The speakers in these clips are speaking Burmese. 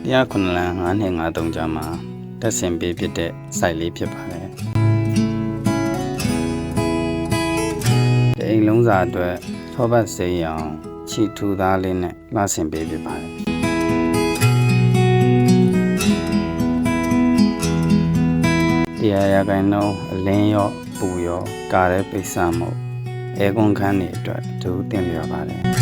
100ခုလ9နှစ်53ကြာမှာတက်ဆင်ပေးဖြစ်တဲ့စိုက်လေးဖြစ်ပါတယ်တအိမ်လုံးစာအတွက်ထောပတ်စိမ်းရောင်ချီထူသားလေးနဲ့လှဆင်ပေးဖြစ်ပါတယ်တရားခိုင်နှုန်းအလင်းရောပူရောကားတဲ့ပိတ်ဆမှုအဲကွန်ခန်းတွေအတွက်သူတင်လျော်ပါတယ်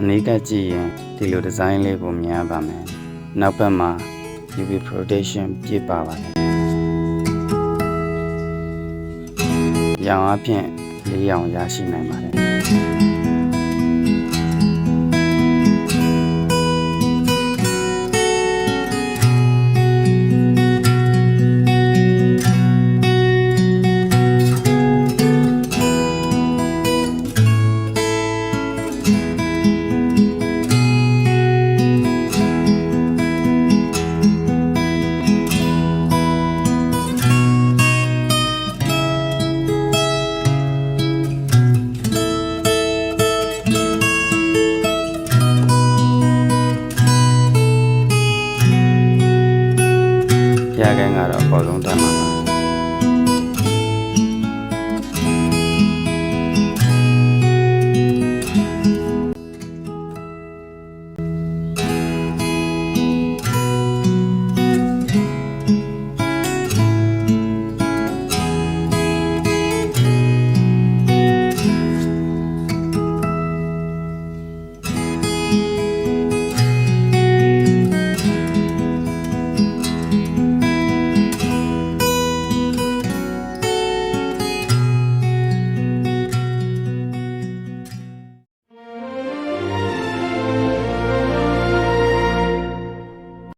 အနည်းကကြည့်ရင်ဒီလိုဒီဇိုင်းလေးကိုမြင်ရပါမယ်နောက်ဘက်မှာ UV protection ပြည့်ပါပါတယ်ရောင်အပြင်၄ရောင်ရရှိနိုင်ပါတယ်